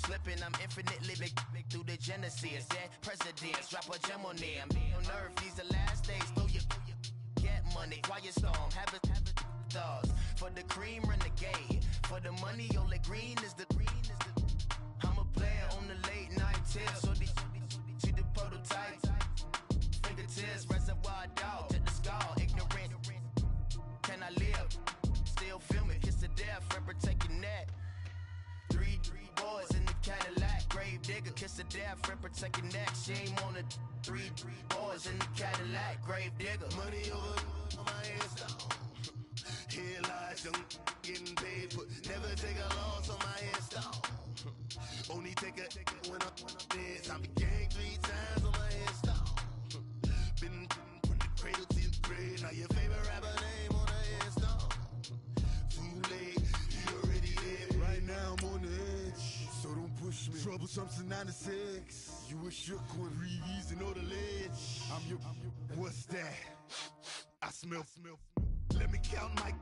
slipping, I'm infinitely big through the genesis. Yeah, presidents, drop a gem on them. On earth, these the last days. Throw your get money, quiet storm, have it thoughts. For the cream, renegade. For the money, only green is the. I'm a player on the late night tip. So see the prototype. Fingertips, reservoir dog, to the skull, ignorant. Can I live? Still film it, kiss to death, rep take your neck. Three boys in the Cadillac, grave digger, kiss to death, rep take your neck. Shame on the three boys in the Cadillac, grave digger. Money over on my headstone. Here lies young, getting paid, but never take a loss on my headstone. Only take a when I'm dead. I be gang 3 times on my headstone. Been from the cradle to the grave. Now your favorite rapper name on the headstone. Too late, you already dead. Right now I'm on the edge, so don't push me. Troublesome to 96. You a shook one, Reeves and all the ledge. I'm your. What's that? I smell. Let me count my.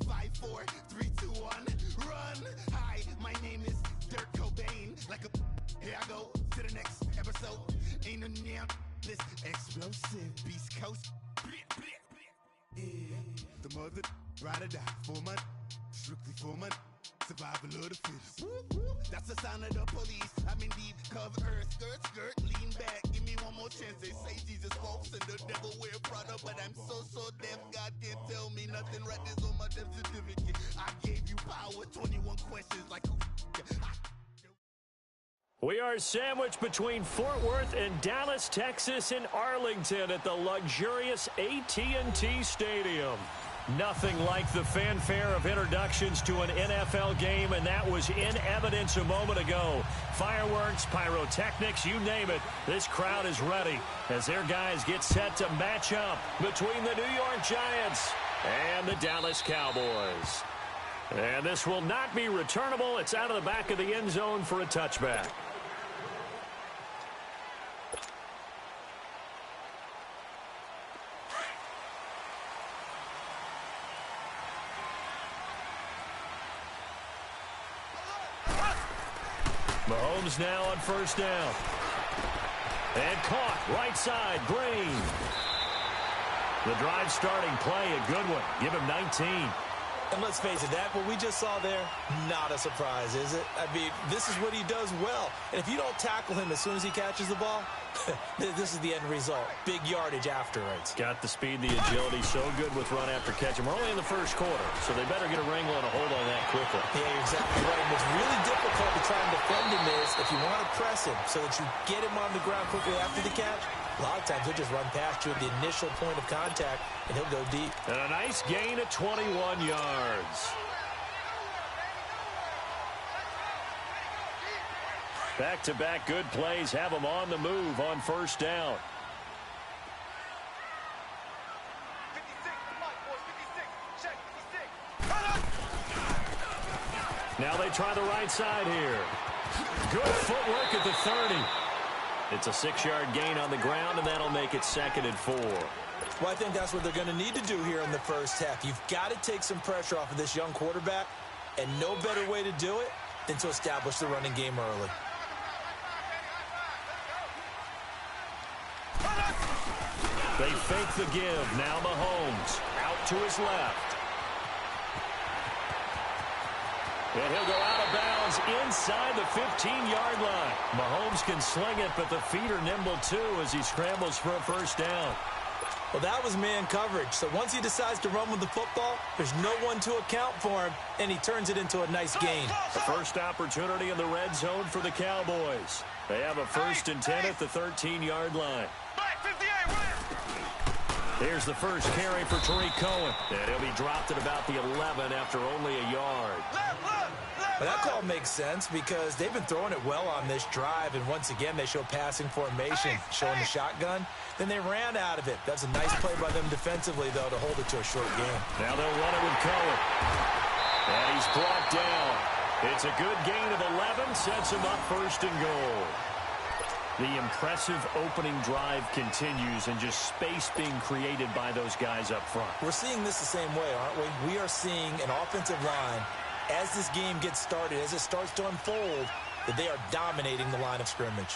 5, 4, 3, 2, 1, run. Hi, my name is Dirk Cobain. Like a, here I go to the next episode. Ain't no damn this explosive Beast Coast. Yeah. The mother ride or die for my, strictly for my survival of the fittest. That's the sound of the police. I'm in deep cover earth, skirt, lean back. Give me one more chance. They say Jesus walks and the devil wear Prada, but I'm so deaf. God can't tell me nothing. Right there's on my death certificate. I gave you power. 21 questions like who? We are sandwiched between Fort Worth and Dallas, Texas, and Arlington at the luxurious AT&T Stadium. Nothing like the fanfare of introductions to an NFL game, and that was in evidence a moment ago. Fireworks, pyrotechnics, you name it. This crowd is ready as their guys get set to match up between the New York Giants and the Dallas Cowboys. And this will not be returnable. It's out of the back of the end zone for a touchback. Mahomes now on first down. And caught, right side, Green. The drive starting play, a good one. Give him 19. And let's face it, that what we just saw there, not a surprise, is it? I mean, this is what he does well. And if you don't tackle him as soon as he catches the ball, this is the end result. Big yardage afterwards. Got the speed, the agility, so good with run after catch. And we're only in the first quarter, so they better get a wrangle and a hold on that quickly. Yeah, you're exactly right. And what's really difficult to try and defend him is if you want to press him so that you get him on the ground quickly after the catch, a lot of times he'll just run past you at the initial point of contact, and he'll go deep. And a nice gain of 21 yards. Back-to-back good plays have them on the move on first down. 56, Now they try the right side here. Good footwork at the 30. It's a 6-yard gain on the ground, and that'll make it 2nd and 4. Well, I think that's what they're going to need to do here in the first half. You've got to take some pressure off of this young quarterback, and no better way to do it than to establish the running game early. They fake the give. Now Mahomes out to his left. And he'll go out of bounds inside the 15-yard line. Mahomes can sling it, but the feet are nimble too as he scrambles for a first down. Well, that was man coverage. So once he decides to run with the football, there's no one to account for him, and he turns it into a nice gain. The first opportunity in the red zone for the Cowboys. They have a 1st and 10 at the 13-yard line. Here's the first carry for Tariq Cohen. And he'll be dropped at about the 11 after only a yard. Well, that call makes sense because they've been throwing it well on this drive, and once again they show passing formation, showing the shotgun. Then they ran out of it. That's a nice play by them defensively, though, to hold it to a short game. Now they'll run it with Cohen. And he's brought down. It's a good gain of 11, sets him up 1st and goal. The impressive opening drive continues, and just space being created by those guys up front. We're seeing this the same way, aren't we? We are seeing an offensive line as this game gets started, as it starts to unfold, that they are dominating the line of scrimmage.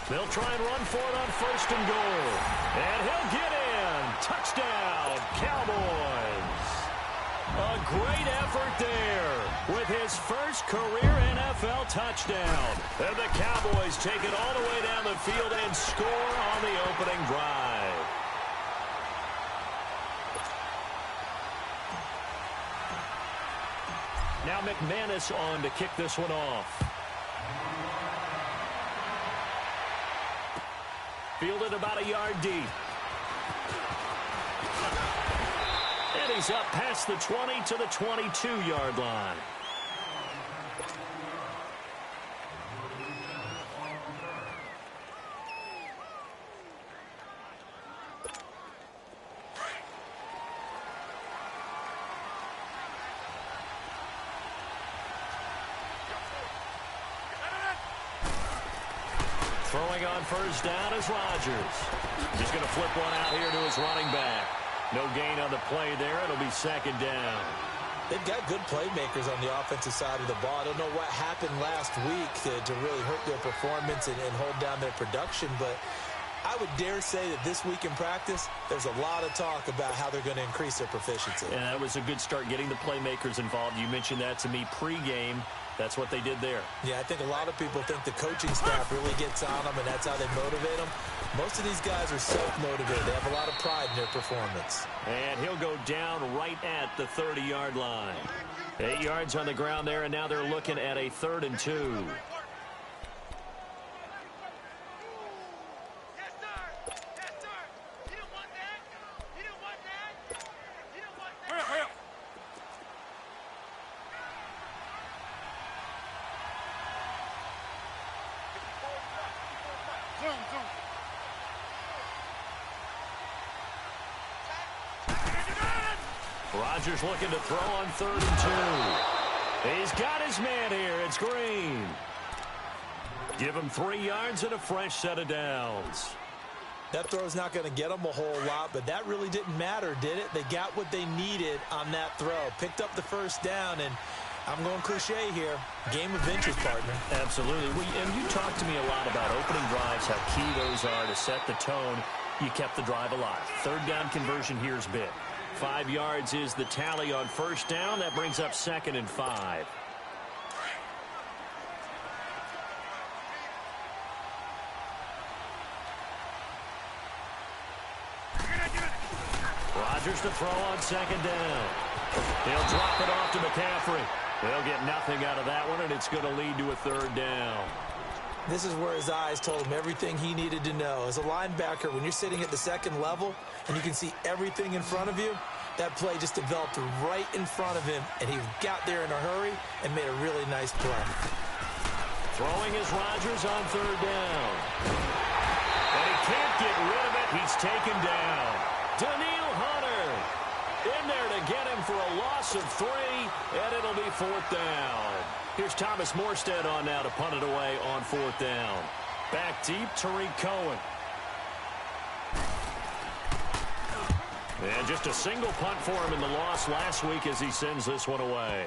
They'll try and run for it on 1st and goal. And he'll get in. Touchdown, Cowboys. A great effort there with his first career NFL touchdown. And the Cowboys take it all the way down the field and score on the opening drive. Now McManus on to kick this one off. Fielded about a yard deep. And he's up past the 20 to the 22-yard line. Throwing on 1st down is Rodgers. He's going to flip one out here to his running back. No gain on the play there. It'll be 2nd down. They've got good playmakers on the offensive side of the ball. I don't know what happened last week to really hurt their performance and hold down their production, but I would dare say that this week in practice, there's a lot of talk about how they're going to increase their proficiency. And that was a good start getting the playmakers involved. You mentioned that to me pregame. That's what they did there. Yeah, I think a lot of people think the coaching staff really gets on them, and that's how they motivate them. Most of these guys are self-motivated. They have a lot of pride in their performance. And he'll go down right at the 30-yard line. 8 yards on the ground there, and now they're looking at a 3rd and 2. Rodgers looking to throw on 3rd and 2. He's got his man here. It's Green. Give him 3 yards and a fresh set of downs. That throw's not going to get them a whole lot, but that really didn't matter, did it? They got what they needed on that throw. Picked up the 1st down, and I'm going cliche here. Game of inches, partner. Absolutely. And you talked to me a lot about opening drives, how key those are to set the tone. You kept the drive alive. 3rd down conversion here is big. 5 yards is the tally on 1st down. That brings up 2nd and 5. Rodgers to throw on 2nd down. He'll drop it off to McCaffrey. They'll get nothing out of that one, and it's going to lead to a 3rd down. This is where his eyes told him everything he needed to know. As a linebacker, when you're sitting at the 2nd level and you can see everything in front of you, that play just developed right in front of him, and he got there in a hurry and made a really nice play. Throwing is Rodgers on 3rd down. And he can't get rid of it. He's taken down. Daniil Hunter in there to get him for a loss of 3, and it'll be 4th down. Here's Thomas Morstead on now to punt it away on 4th down. Back deep, Tariq Cohen. And just a single punt for him in the loss last week as he sends this one away.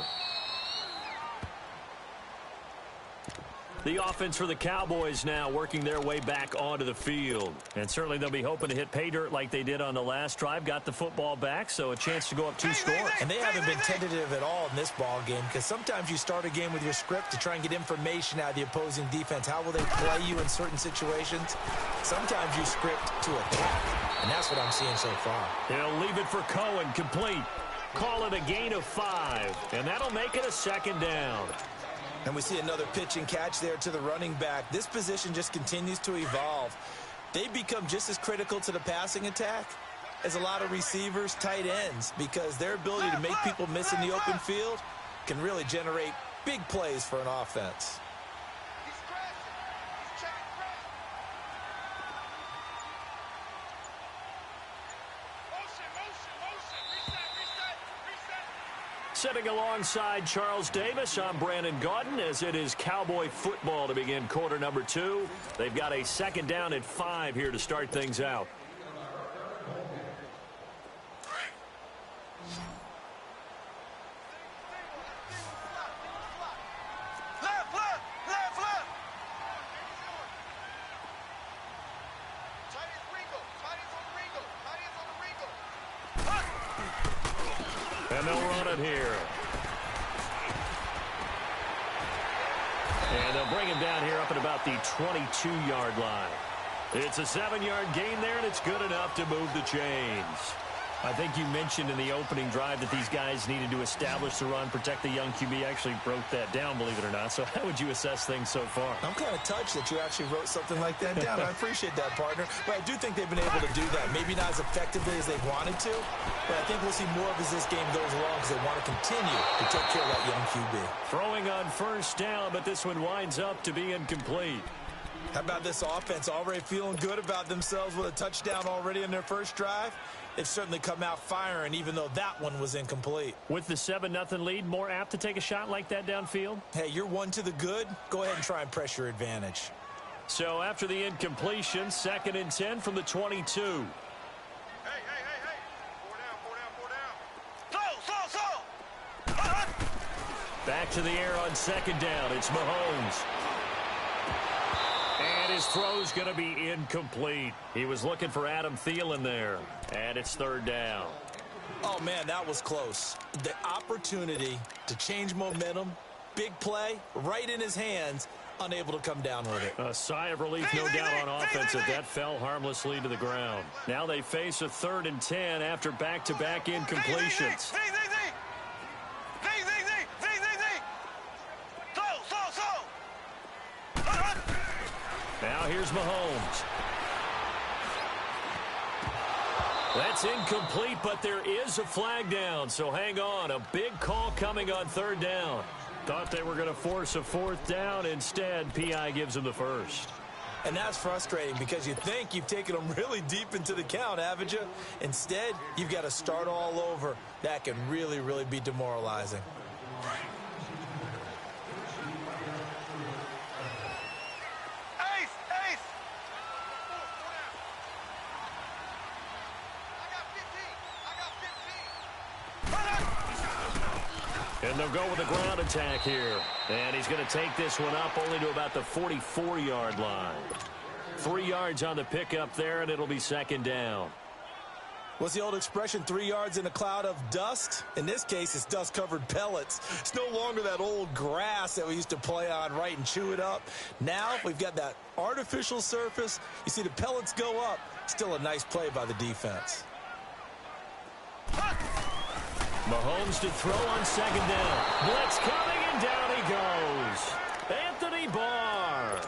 The offense for the Cowboys now working their way back onto the field. And certainly they'll be hoping to hit pay dirt like they did on the last drive. Got the football back, so a chance to go up 2 scores. And they haven't been tentative at all in this ball game, because sometimes you start a game with your script to try and get information out of the opposing defense. How will they play you in certain situations? Sometimes you script to attack, and that's what I'm seeing so far. He'll leave it for Cohen, complete. Call it a gain of 5, and that'll make it a 2nd down. And we see another pitch and catch there to the running back. This position just continues to evolve. They become just as critical to the passing attack as a lot of receivers, tight ends, because their ability to make people miss in the open field can really generate big plays for an offense. Sitting alongside Charles Davis, I'm Brandon Gaudin, as it is Cowboy football to begin quarter number 2. They've got a 2nd down at 5 here to start things out. And they'll run it here. And they'll bring him down here up at about the 22-yard line. It's a 7-yard gain there, and it's good enough to move the chains. I think you mentioned in the opening drive that these guys needed to establish the run, protect the young QB. Actually broke that down, believe it or not. So how would you assess things so far? I'm kind of touched that you actually wrote something like that down. I appreciate that, partner. But I do think they've been able to do that. Maybe not as effectively as they wanted to, but I think we'll see more of as this game goes along because they want to continue to take care of that young QB. Throwing on first down, but this one winds up to be incomplete. How about this offense? Already feeling good about themselves with a touchdown already in their first drive. They've certainly come out firing, even though that one was incomplete. With the 7-0 lead, more apt to take a shot like that downfield? Hey, you're one to the good. Go ahead and try and press your advantage. So after the incompletion, 2nd and 10 from the 22. Hey. 4 down. Slow. Back to the air on 2nd down. It's Mahomes. And his throw's going to be incomplete. He was looking for Adam Thielen there. And it's 3rd down. Oh, man, that was close. The opportunity to change momentum, big play, right in his hands, unable to come down with it. A sigh of relief, no doubt, on offense that that fell harmlessly to the ground. Now they face a 3rd and 10 after back-to-back incompletions. Now here's Mahomes. That's incomplete, but there is a flag down, so hang on. A big call coming on 3rd down. Thought they were going to force a 4th down. Instead, P.I. gives them the first. And that's frustrating because you think you've taken them really deep into the count, haven't you? Instead, you've got to start all over. That can really, really be demoralizing. And they'll go with a ground attack here. And he's going to take this one up only to about the 44-yard line. 3 yards on the pickup there, and it'll be 2nd down. What's the old expression, 3 yards in a cloud of dust? In this case, it's dust-covered pellets. It's no longer that old grass that we used to play on, right, and chew it up. Now we've got that artificial surface. You see the pellets go up. Still a nice play by the defense. Mahomes to throw on 2nd down. Blitz coming, and down he goes. Anthony Barr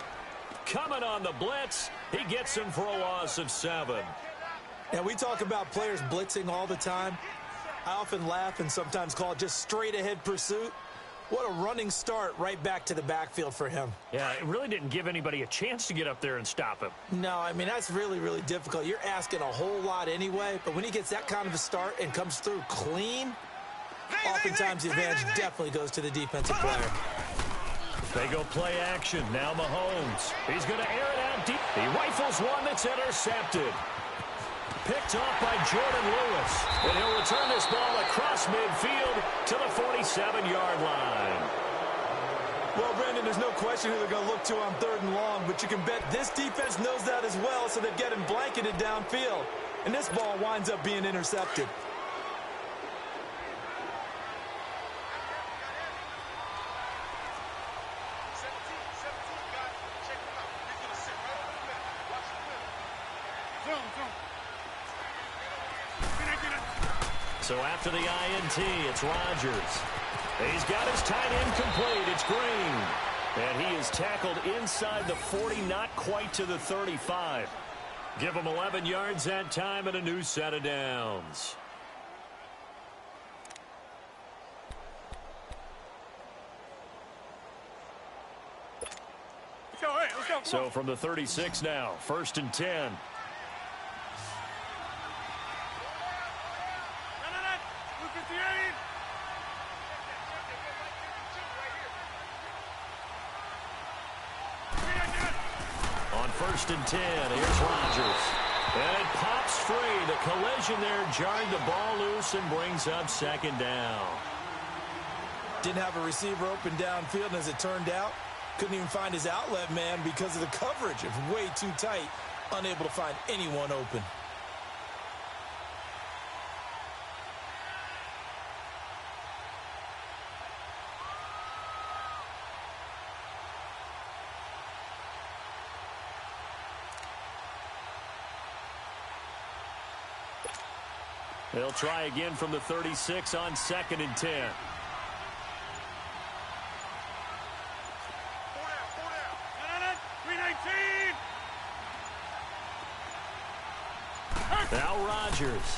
coming on the blitz. He gets him for a loss of 7. And we talk about players blitzing all the time. I often laugh and sometimes call it just straight-ahead pursuit. What a running start right back to the backfield for him. Yeah, it really didn't give anybody a chance to get up there and stop him. No, I mean, that's really, really difficult. You're asking a whole lot anyway, but when he gets that kind of a start and comes through clean, oftentimes the advantage definitely goes to the defensive player. They go play action. Now Mahomes. He's going to air it out deep. He rifles one that's intercepted. Picked off by Jordan Lewis. And he'll return this ball across midfield to the 47-yard line. Well, Brandon, there's no question who they're going to look to on 3rd and long, but you can bet this defense knows that as well, so they've got him blanketed downfield. And this ball winds up being intercepted. So after the INT, it's Rodgers. He's got his tight end complete. It's Green. And he is tackled inside the 40, not quite to the 35. Give him 11 yards that time and a new set of downs. Let's go. So from the 36 now, 1st and 10. On 1st and 10, here's Rodgers. And it pops free. The collision there jarred the ball loose and brings up 2nd down. Didn't have a receiver open downfield, and as it turned out, couldn't even find his outlet man because of the coverage. It was way too tight, unable to find anyone open. They'll try again from the 36 on 2nd and 10. Now Rodgers.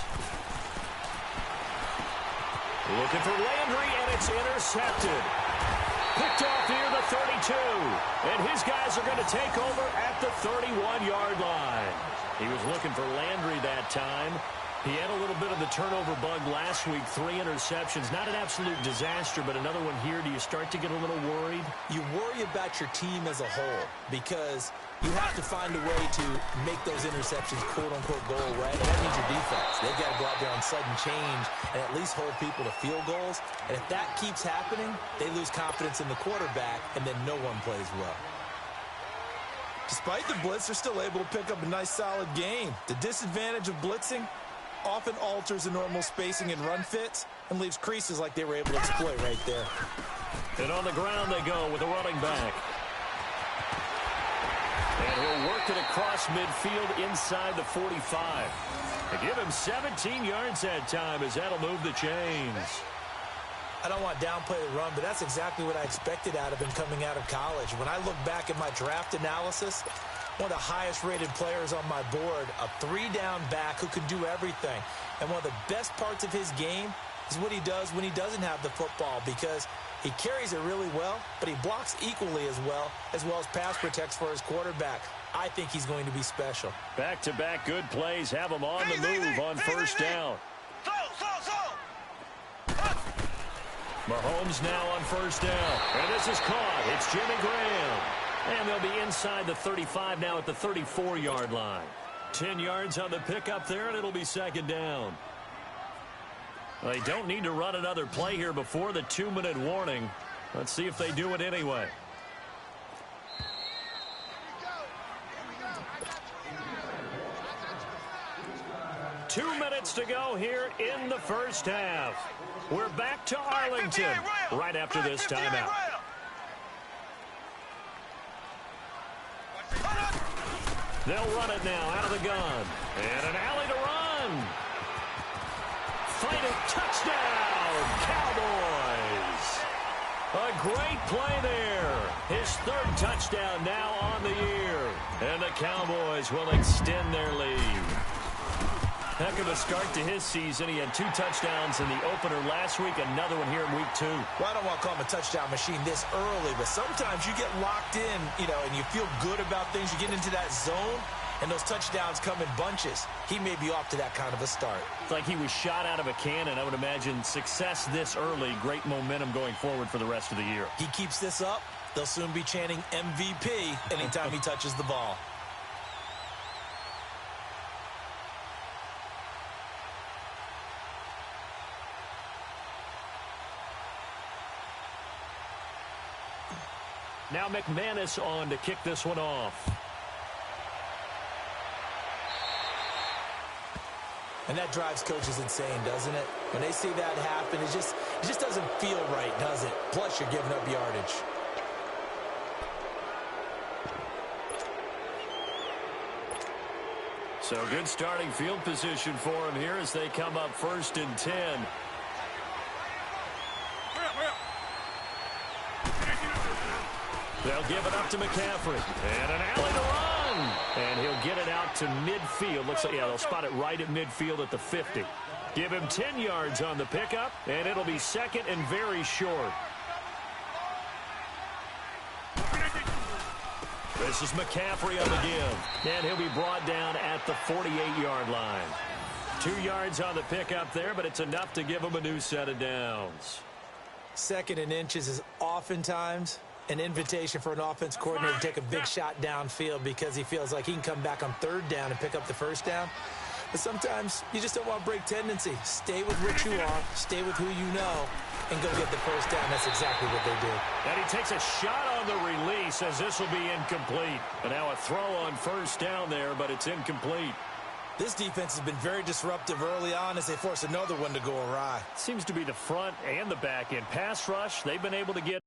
Looking for Landry, and it's intercepted. Picked off near the 32. And his guys are going to take over at the 31-yard line. He was looking for Landry that time. He had a little bit of the turnover bug last week, 3 interceptions. Not an absolute disaster, but another one here. Do you start to get a little worried? You worry about your team as a whole because you have to find a way to make those interceptions, quote-unquote, go away. And that means your defense. They've got to go out there on sudden change and at least hold people to field goals. And if that keeps happening, they lose confidence in the quarterback, and then no one plays well. Despite the blitz, they're still able to pick up a nice, solid game. The disadvantage of blitzing often alters the normal spacing and run fits and leaves creases like they were able to exploit right there. And on the ground they go with a running back. And he'll work it across midfield inside the 45. They give him 17 yards that time as that'll move the chains. I don't want to downplay the run, but that's exactly what I expected out of him coming out of college. When I look back at my draft analysis, one of the highest-rated players on my board, a 3-down back who can do everything. And one of the best parts of his game is what he does when he doesn't have the football, because he carries it really well, but he blocks equally as well as pass protects for his quarterback. I think he's going to be special. Back-to-back good plays have him on the move on first down. Mahomes now on first down. And this is caught. It's Jimmy Graham. And they'll be inside the 35 now at the 34-yard line. 10 yards on the pickup there, and it'll be second down. Well, they don't need to run another play here before the 2-minute warning. Let's see if they do it anyway. Two minutes to go here in the first half. We're back to Arlington right after this timeout. They'll run it now out of the gun. And an alley to run. Fighting touchdown, Cowboys. A great play there. His 3rd touchdown now on the year. And the Cowboys will extend their lead. Heck of a start to his season. He had 2 touchdowns in the opener last week, another one here in week 2. Well, I don't want to call him a touchdown machine this early, but sometimes you get locked in, and you feel good about things. You get into that zone, and those touchdowns come in bunches. He may be off to that kind of a start. It's like he was shot out of a cannon. I would imagine success this early, great momentum going forward for the rest of the year. He keeps this up, they'll soon be chanting MVP anytime he touches the ball. Now McManus on to kick this one off. And that drives coaches insane, doesn't it? When they see that happen, it just doesn't feel right, does it? Plus, you're giving up yardage. So good starting field position for him here as they come up 1st and 10. They'll give it up to McCaffrey. And an alley to run. And he'll get it out to midfield. Looks like, they'll spot it right at midfield at the 50. Give him 10 yards on the pickup, and it'll be 2nd and very short. This is McCaffrey on the give. And he'll be brought down at the 48-yard line. 2 yards on the pickup there, but it's enough to give him a new set of downs. 2nd and inches is oftentimes an invitation for an offense coordinator to take a big shot downfield because he feels like he can come back on 3rd down and pick up the 1st down. But sometimes you just don't want to break tendency. Stay with what you are, stay with who you know, and go get the 1st down. That's exactly what they did. And he takes a shot on the release as this will be incomplete. And now a throw on 1st down there, but it's incomplete. This defense has been very disruptive early on as they force another one to go awry. Seems to be the front and the back end. Pass rush, they've been able to get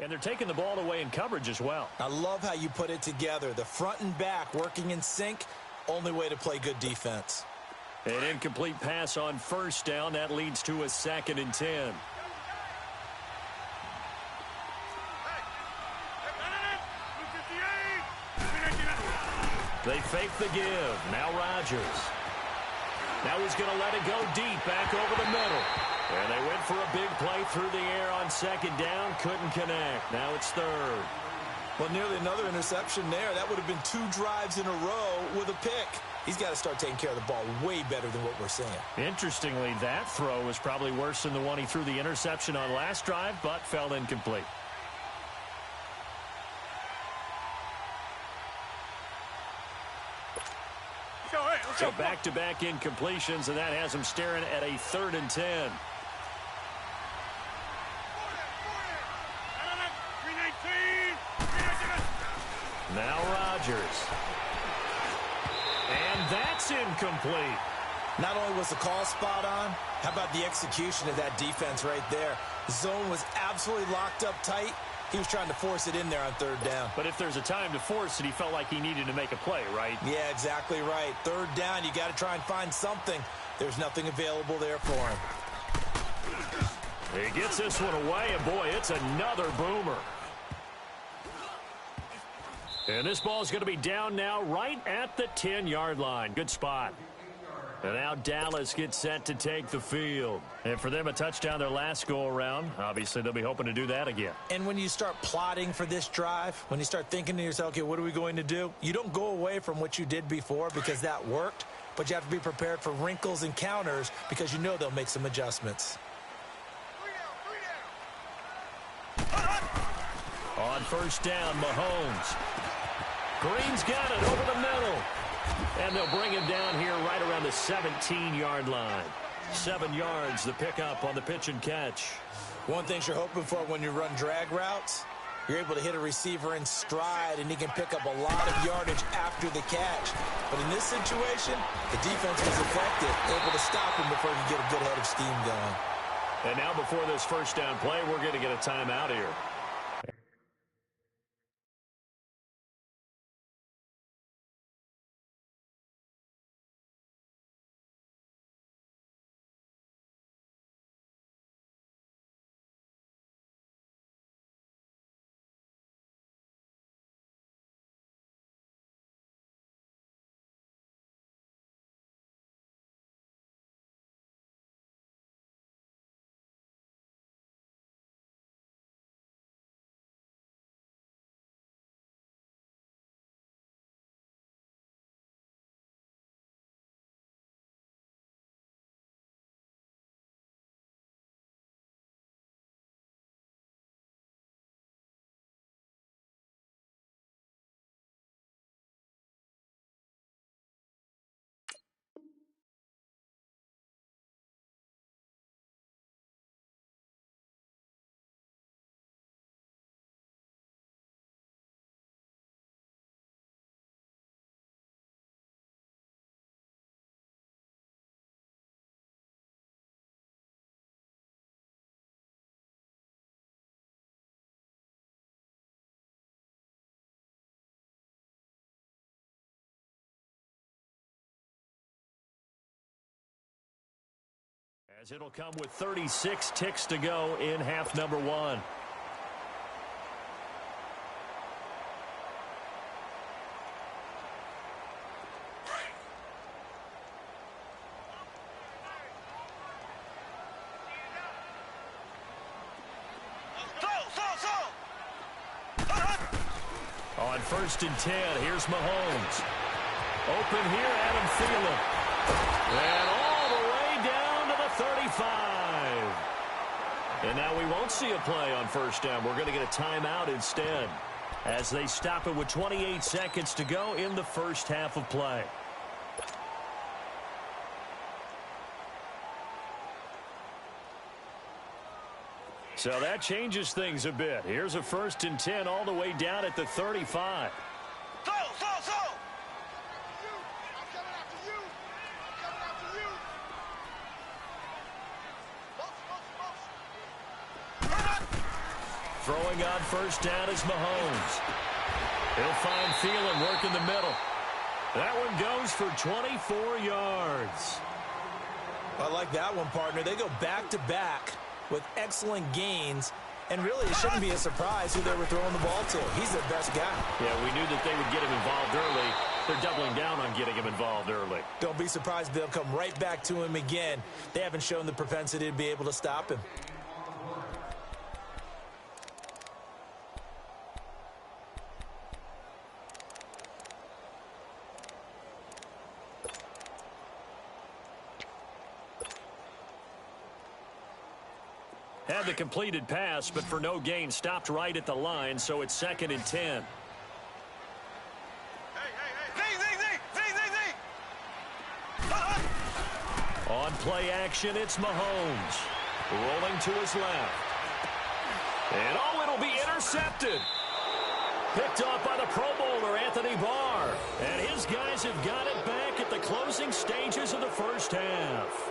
And they're taking the ball away in coverage as well. I love how you put it together. The front and back working in sync. Only way to play good defense. An incomplete pass on first down. That leads to a 2nd and 10. They fake the give. Now Rodgers. Now he's going to let it go deep back over the middle. And they went for a big play through the air on 2nd down. Couldn't connect. Now it's 3rd. Well, nearly another interception there. That would have been 2 drives in a row with a pick. He's got to start taking care of the ball way better than what we're seeing. Interestingly, that throw was probably worse than the one he threw the interception on last drive, but fell incomplete. So back-to-back incompletions, and that has him staring at a 3rd and 10. Now Rodgers. And that's incomplete. Not only was the call spot on, how about the execution of that defense right there? The zone was absolutely locked up tight. He was trying to force it in there on 3rd down. But if there's a time to force it, he felt like he needed to make a play, right? Yeah, exactly right. 3rd down, you got to try and find something. There's nothing available there for him. He gets this one away, and boy, it's another boomer. And this ball's going to be down now right at the 10-yard line. Good spot. And now Dallas gets set to take the field. And for them, a touchdown their last go-around. Obviously, they'll be hoping to do that again. And when you start plotting for this drive, when you start thinking to yourself, okay, what are we going to do? You don't go away from what you did before because that worked, but you have to be prepared for wrinkles and counters because you know they'll make some adjustments. On 1st down, Mahomes. Green's got it over the middle. And they'll bring him down here right around the 17-yard line. 7 yards, the pickup on the pitch and catch. One thing you're hoping for when you run drag routes, you're able to hit a receiver in stride, and he can pick up a lot of yardage after the catch. But in this situation, the defense was effective, able to stop him before he could get a good head of steam going. And now before this 1st down play, we're going to get a timeout here. As it'll come with 36 ticks to go in half number 1. On 1st and 10, here's Mahomes. Open here, Adam Thielen. And all the way down to the 35. And now we won't see a play on 1st down. We're going to get a timeout instead as they stop it with 28 seconds to go in the first half of play. So that changes things a bit. Here's a 1st and 10 all the way down at the 35. Throwing on first down is Mahomes. He'll find Thielen working the middle. That one goes for 24 yards. I like that one, partner. They go back-to-back with excellent gains. And really, it shouldn't be a surprise who they were throwing the ball to. He's their best guy. Yeah, we knew that they would get him involved early. They're doubling down on getting him involved early. Don't be surprised if they'll come right back to him again. They haven't shown the propensity to be able to stop him. Had the completed pass, but for no gain, stopped right at the line, so it's 2nd and 10. On play action, it's Mahomes. Rolling to his left. And oh, it'll be intercepted. Picked off by the Pro Bowler, Anthony Barr. And his guys have got it back at the closing stages of the first half.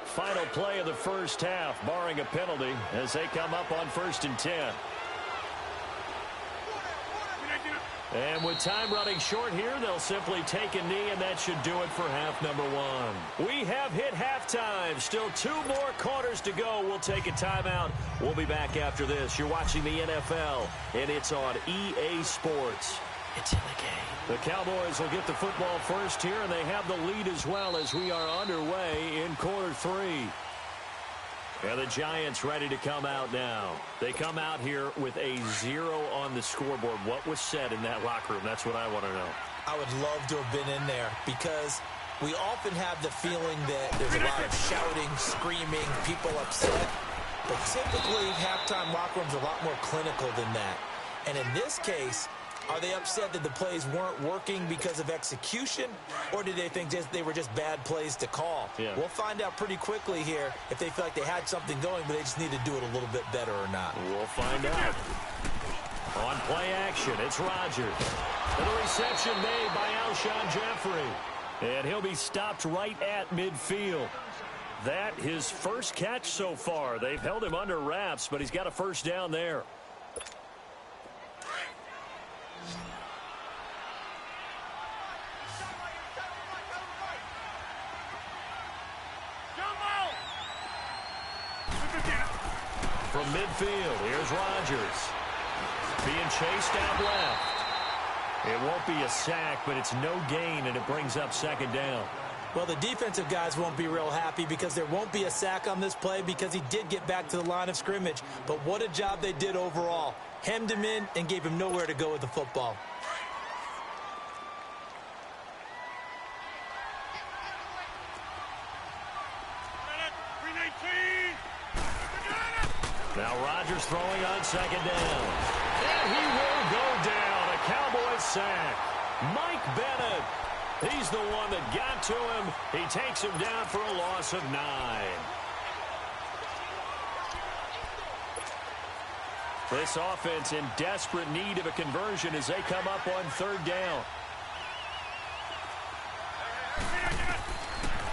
Final play of the first half, barring a penalty, as they come up on 1st and 10. And with time running short here, they'll simply take a knee, and that should do it for half number 1. We have hit halftime. Still 2 more quarters to go. We'll take a timeout. We'll be back after this. You're watching the NFL, and it's on EA Sports. It's in the game. The Cowboys will get the football first here, and they have the lead as well as we are underway in quarter 3. And the Giants ready to come out now. They come out here with a 0 on the scoreboard. What was said in that locker room? That's what I want to know. I would love to have been in there because we often have the feeling that there's a lot of shouting, screaming, people upset. But typically, halftime locker rooms are a lot more clinical than that. And in this case, are they upset that the plays weren't working because of execution, or did they think they were just bad plays to call? Yeah. We'll find out pretty quickly here if they feel like they had something going, but they just need to do it a little bit better or not. We'll find out. On play action, it's Rodgers. And the reception made by Alshon Jeffrey. And he'll be stopped right at midfield. That his first catch so far. They've held him under wraps, but he's got a first down there. From midfield, here's Rodgers. Being chased out left. It won't be a sack, but it's no gain, and it brings up 2nd down. Well, the defensive guys won't be real happy because there won't be a sack on this play because he did get back to the line of scrimmage. But what a job they did overall. Hemmed him in and gave him nowhere to go with the football. Now Rodgers throwing on 2nd down. And he will go down. A Cowboys sack. Mike Bennett. He's the one that got to him. He takes him down for a loss of 9. This offense in desperate need of a conversion as they come up on 3rd down.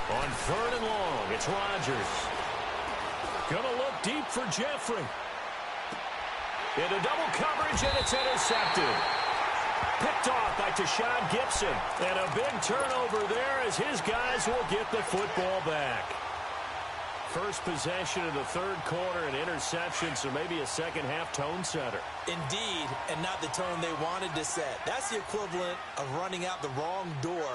On 3rd and long, it's Rodgers. Gonna look deep for Jeffrey. Into double coverage, and it's intercepted. Picked off by Tashawn Gibson. And a big turnover there as his guys will get the football back. First possession of the 3rd quarter, an interception, so maybe a second-half tone setter. Indeed, and not the tone they wanted to set. That's the equivalent of running out the wrong door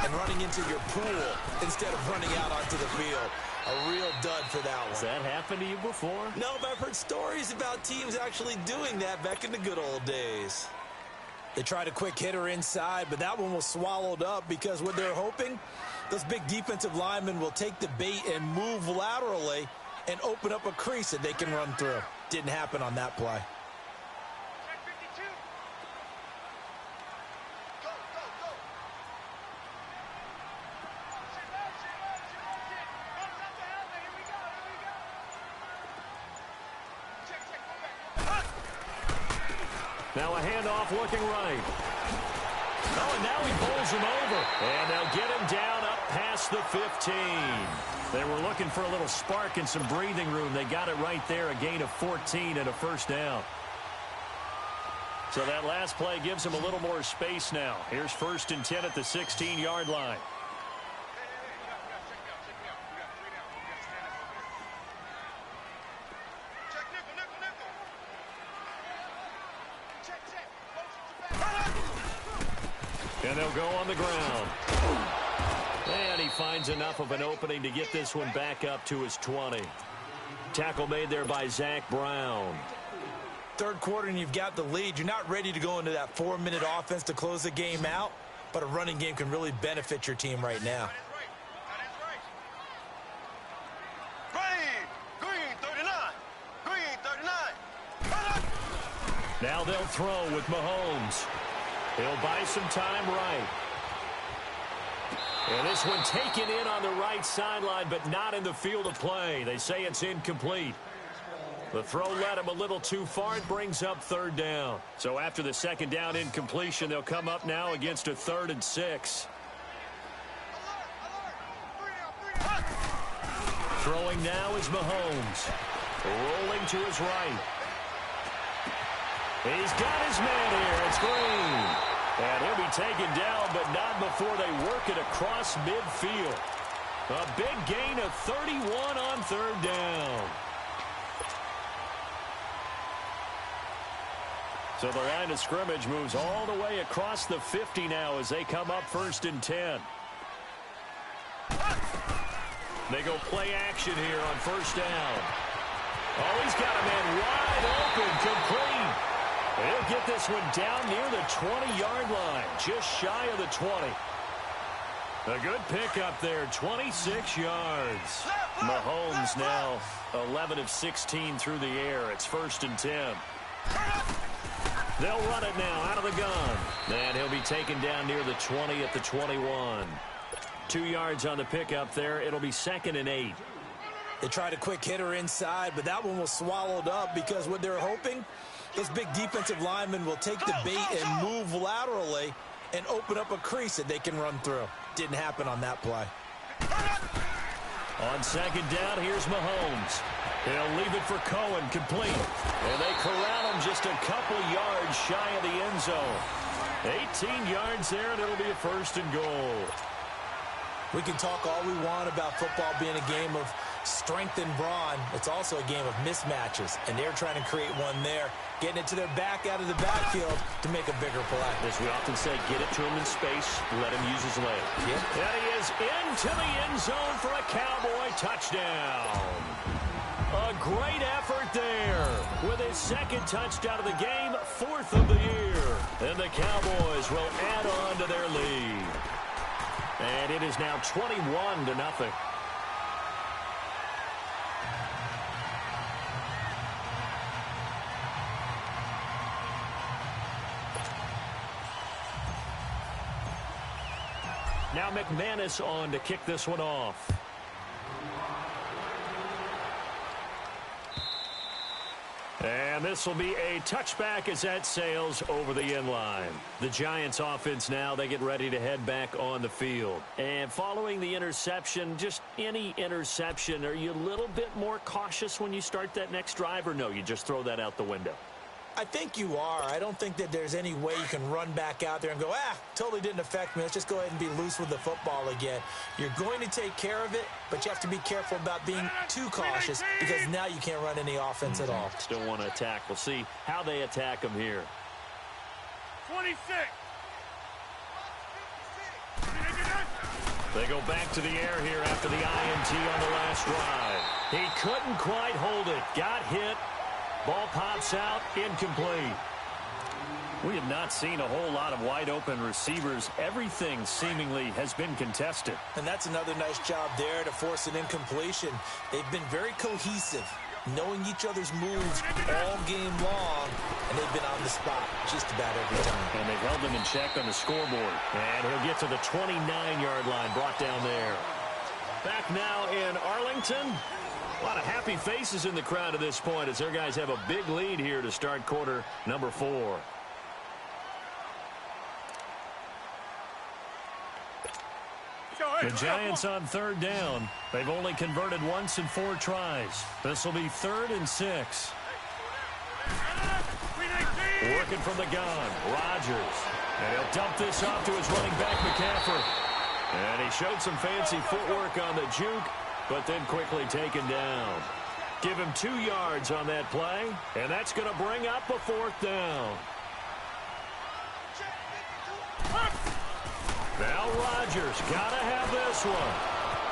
and running into your pool instead of running out onto the field. A real dud for that one. Has that happened to you before? No, but I've heard stories about teams actually doing that back in the good old days. They tried a quick hitter inside, but that one was swallowed up because what they're hoping, those big defensive linemen will take the bait and move laterally and open up a crease that they can run through. Didn't happen on that play. Now a handoff looking right. Oh, and now he bowls him over. And they'll get him down up past past the 15. They were looking for a little spark and some breathing room. They got it right there, a gain of 14 and a first down. So that last play gives them a little more space now. Here's 1st and 10 at the 16-yard line. And they'll go on the ground. And he finds enough of an opening to get this one back up to his 20. Tackle made there by Zach Brown. Third quarter and you've got the lead. You're not ready to go into that 4-minute offense to close the game out, but a running game can really benefit your team right now. Green 39. Green 39. Now they'll throw with Mahomes. He'll buy some time right. And this one taken in on the right sideline, but not in the field of play. They say it's incomplete. The throw led him a little too far. It brings up 3rd down. So after the 2nd down incompletion, they'll come up now against a 3rd and 6. Throwing now is Mahomes. Rolling to his right. He's got his man here. It's Green. And he'll be taken down, but not before they work it across midfield. A big gain of 31 on 3rd down. So the line of scrimmage moves all the way across the 50 now as they come up 1st and 10. They go play action here on 1st down. Oh, he's got a man wide open, complete. He'll get this one down near the 20-yard line, just shy of the 20. A good pickup there, 26 yards. Mahomes now 11 of 16 through the air. It's 1st and 10. They'll run it now out of the gun. And he'll be taken down near the 20 at the 21. 2 yards on the pickup there. It'll be 2nd and 8. They tried a quick hitter inside, but that one was swallowed up because what they're hoping, this big defensive lineman will take the bait and move laterally and open up a crease that they can run through. Didn't happen on that play. On 2nd down, here's Mahomes. He'll leave it for Cohen, complete. And they corral him just a couple yards shy of the end zone. 18 yards there, and it'll be a 1st and goal. We can talk all we want about football being a game of strength and brawn. It's also a game of mismatches, and they're trying to create one there, getting it to their back out of the backfield to make a bigger play. As we often say, get it to him in space, let him use his leg. Yeah. And he is into the end zone for a Cowboy touchdown. A great effort there with his 2nd touchdown of the game, 4th of the year. And the Cowboys will add on to their lead. And it is now 21-0. Now McManus on to kick this one off. And this will be a touchback as that sails over the end line. The Giants offense now, they get ready to head back on the field. And following the interception, just any interception, are you a little bit more cautious when you start that next drive, or no, you just throw that out the window? I think you are. I don't think that there's any way you can run back out there and go, totally didn't affect me. Let's just go ahead and be loose with the football again. You're going to take care of it, but you have to be careful about being too cautious because now you can't run any offense at all. Still want to attack. We'll see how they attack them here. 26. They go back to the air here after the INT on the last drive. He couldn't quite hold it. Got hit. Ball pops out, incomplete. We have not seen a whole lot of wide-open receivers. Everything seemingly has been contested. And that's another nice job there to force an incompletion. They've been very cohesive, knowing each other's moves all game long, and they've been on the spot just about every time. And they've held them in check on the scoreboard. And he'll get to the 29-yard line, brought down there. Back now in Arlington. A lot of happy faces in the crowd at this point as their guys have a big lead here to start quarter number 4. Go, The Giants on third down. They've only converted once in 4 tries. This will be 3rd and 6. Working from the gun, Rodgers. And he'll dump this off to his running back, McCaffrey. And he showed some fancy footwork on the juke, but then quickly taken down. Give him 2 yards on that play, and that's going to bring up a 4th down. Now Rodgers got to have this one.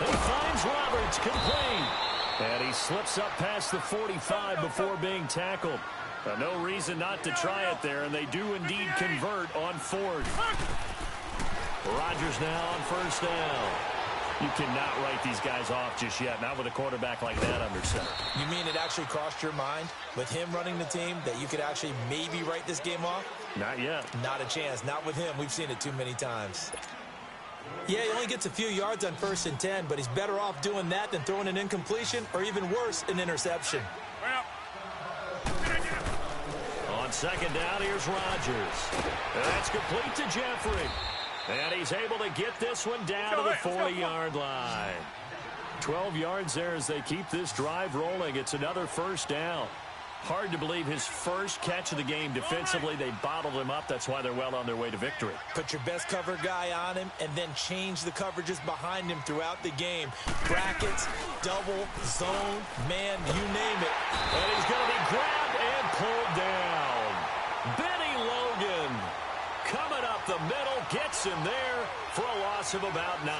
He finds Roberts complete. And he slips up past the 45 before being tackled. No reason not to try it there, and they do indeed convert on 4th. Rodgers now on 1st down. You cannot write these guys off just yet, not with a quarterback like that under center. You mean it actually crossed your mind with him running the team that you could actually maybe write this game off? Not yet. Not a chance. Not with him. We've seen it too many times. Yeah, he only gets a few yards on 1st and 10, but he's better off doing that than throwing an incompletion or even worse, an interception. On 2nd down, here's Rodgers. And that's complete to Jeffrey. And he's able to get this one down to the 40-yard line. 12 yards there as they keep this drive rolling. It's another 1st down. Hard to believe his first catch of the game defensively. They bottled him up. That's why they're well on their way to victory. Put your best cover guy on him and then change the coverages behind him throughout the game. Brackets, double, zone, man, you name it. And he's going to be grabbed and pulled down. Benny Logan coming up the middle, gets him there for a loss of about 9.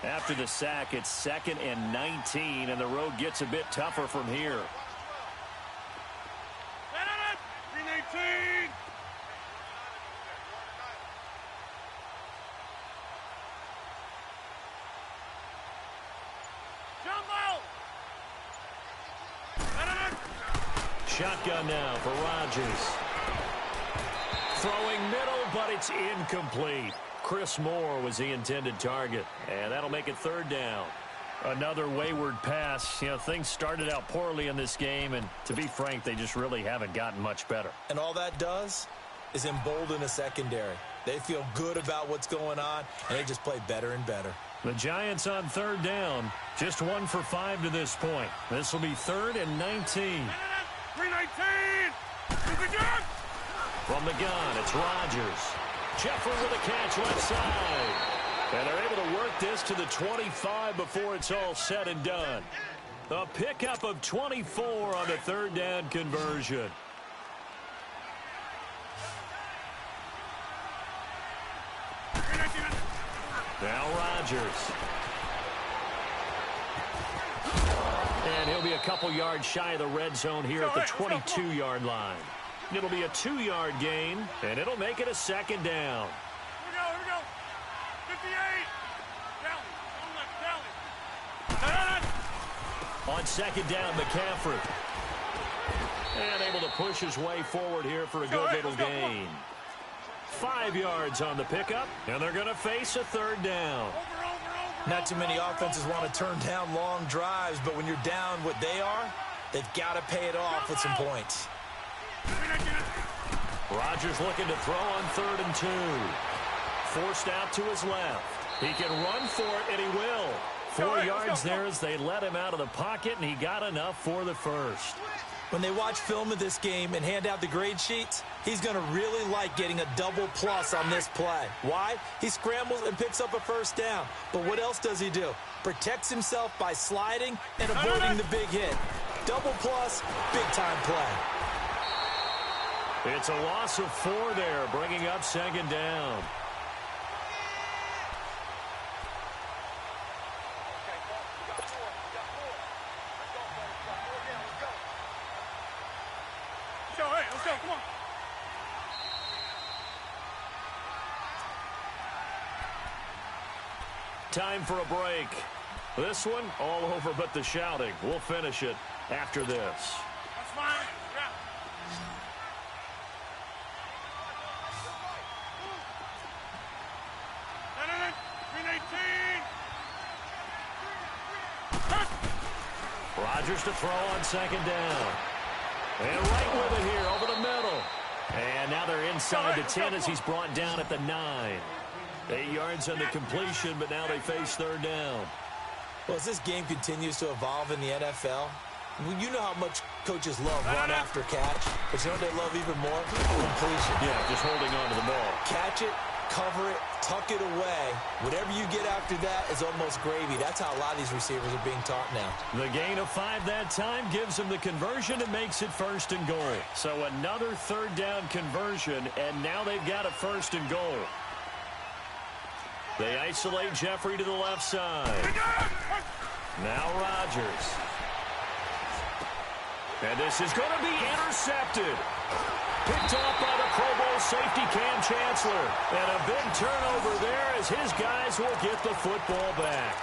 After the sack, it's 2nd and 19, and the road gets a bit tougher from here. 319. Shotgun now for Rodgers. Throwing middle, but it's incomplete. Chris Moore was the intended target, and that'll make it 3rd down. Another wayward pass. You know, things started out poorly in this game, and to be frank, they just really haven't gotten much better. And all that does is embolden a secondary. They feel good about what's going on, and they just play better and better. The Giants on 3rd down, just 1 for 5 to this point. This will be 3rd and 19. 319. From the gun, it's Rodgers. Jeffrey with a catch left side. And they're able to work this to the 25 before it's all said and done. A pickup of 24 on the 3rd down conversion. Now Rodgers. And he'll be a couple yards shy of the red zone here at the 22-yard line. It'll be a 2-yard gain, and it'll make it a 2nd down. Here we go. 58. On 2nd down, McCaffrey. And able to push his way forward here for a good little gain. 5 yards on the pickup, and they're going to face a 3rd down. Not too many offenses want to turn down long drives, but when you're down what they are, they've got to pay it off with some points. Rodgers looking to throw on 3rd and 2. Forced out to his left. He can run for it, and he will. 4 yards there as they let him out of the pocket, and he got enough for the 1st. When they watch film of this game and hand out the grade sheets, he's going to really like getting a double plus on this play. Why? He scrambles and picks up a 1st down. But what else does he do? Protects himself by sliding and avoiding the big hit. Double plus, big-time play. It's a loss of 4 there, bringing up 2nd down. Let's go, come on. Time for a break. This one, all over but the shouting. We'll finish it after this. That's fine. Yeah. No. 319. Rodgers to throw on 2nd down. And right with it here over the middle. And now they're inside the 10 as he's brought down at the 9. 8 yards on the completion, but now they face third down. Well, as this game continues to evolve in the NFL, you know how much coaches love run after catch, but you know what they love even more? Completion. Yeah, just holding on to the ball. Catch it, cover it, tuck it away. Whatever you get after that is almost gravy. That's how a lot of these receivers are being taught now. The gain of 5 that time gives them the conversion and makes it first and goal. So another third down conversion, and now they've got a first and goal. They isolate Jeffrey to the left side. Now Rodgers. And this is going to be intercepted. Picked off by the Pro Bowl safety Cam Chancellor. And a big turnover there as his guys will get the football back.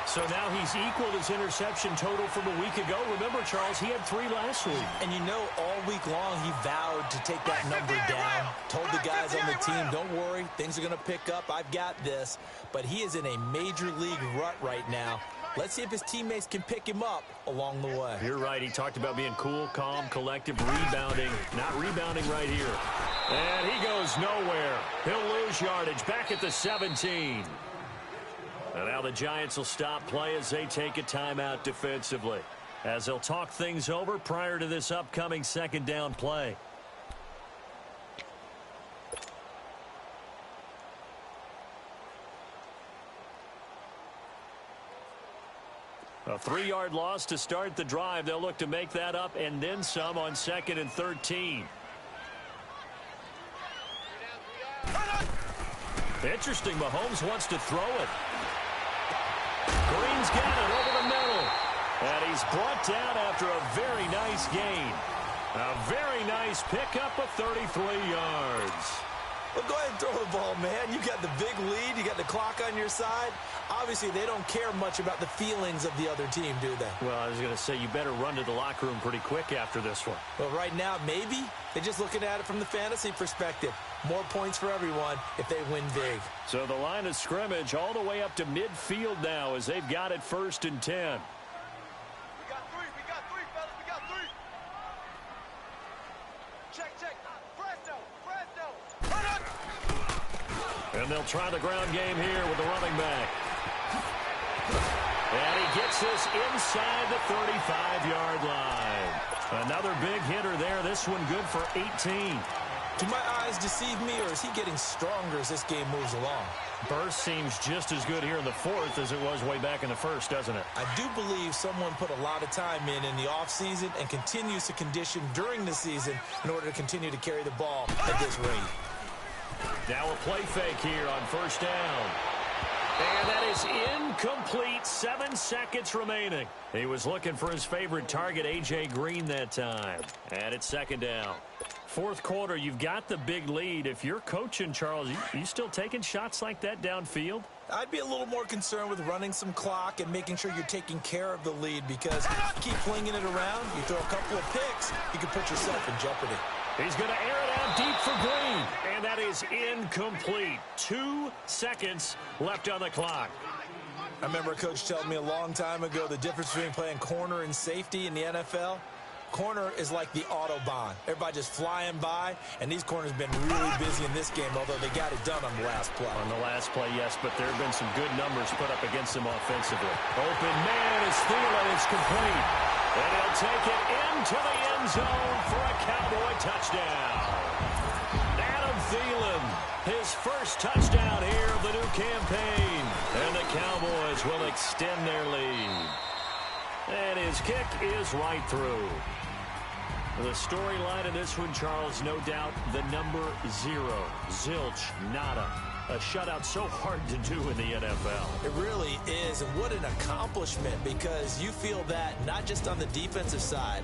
So now he's equaled his interception total from a week ago. Remember, Charles, he had 3 last week. And you know, all week long he vowed to take that number down. Told the guys on the team, don't worry, things are going to pick up. I've got this. But he is in a major league rut right now. Let's see if his teammates can pick him up along the way. You're right. He talked about being cool, calm, collective, rebounding. Not rebounding right here. And he goes nowhere. He'll lose yardage back at the 17. And now the Giants will stop play as they take a timeout defensively, as they'll talk things over prior to this upcoming second down play. A 3-yard loss to start the drive. They'll look to make that up and then some on 2nd and 13. Interesting. Mahomes wants to throw it. Green's got it over the middle. And he's brought down after a very nice gain. A very nice pickup of 33 yards. Well, go ahead and throw the ball, man. You got the big lead. You got the clock on your side. Obviously, they don't care much about the feelings of the other team, do they? Well, I was going to say, you better run to the locker room pretty quick after this one. Well, right now, maybe. They're just looking at it from the fantasy perspective. More points for everyone if they win big. So the line of scrimmage all the way up to midfield now as they've got it 1st and 10. We got three, fellas, we got 3. Check. And they'll try the ground game here with the running back. And he gets this inside the 35-yard line. Another big hitter there. This one good for 18. Do my eyes deceive me, or is he getting stronger as this game moves along? Burst seems just as good here in the 4th as it was way back in the 1st, doesn't it? I do believe someone put a lot of time in the offseason and continues to condition during the season in order to continue to carry the ball at this rate. Now a play fake here on 1st down. And that is incomplete. 7 seconds remaining. He was looking for his favorite target, A.J. Green, that time. And it's 2nd down. 4th quarter, you've got the big lead. If you're coaching, Charles, you still taking shots like that downfield? I'd be a little more concerned with running some clock and making sure you're taking care of the lead, because if you keep flinging it around, you throw a couple of picks, you can put yourself in jeopardy. He's going to air it out deep for Green. And that is incomplete. 2 seconds left on the clock. I remember a coach telling me a long time ago the difference between playing corner and safety in the NFL. Corner is like the Autobahn. Everybody just flying by, and these corners have been really busy in this game, although they got it done on the last play. On the last play, yes, but there have been some good numbers put up against them offensively. Open man is Thielen. It's complete. And he'll take it into the end zone for a Cowboy touchdown. Adam Thielen, his first touchdown here of the new campaign. And the Cowboys will extend their lead. And his kick is right through. The storyline in this one, Charles, no doubt the number 0. Zilch, nada. A shutout so hard to do in the NFL. It really is, and what an accomplishment, because you feel that not just on the defensive side,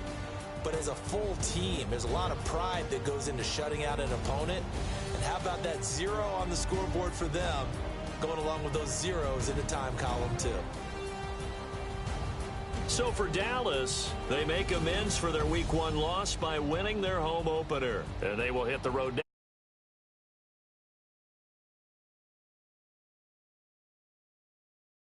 but as a full team. There's a lot of pride that goes into shutting out an opponent. And how about that 0 on the scoreboard for them, going along with those zeros in the time column too. So for Dallas, they make amends for their Week 1 loss by winning their home opener. And they will hit the road next.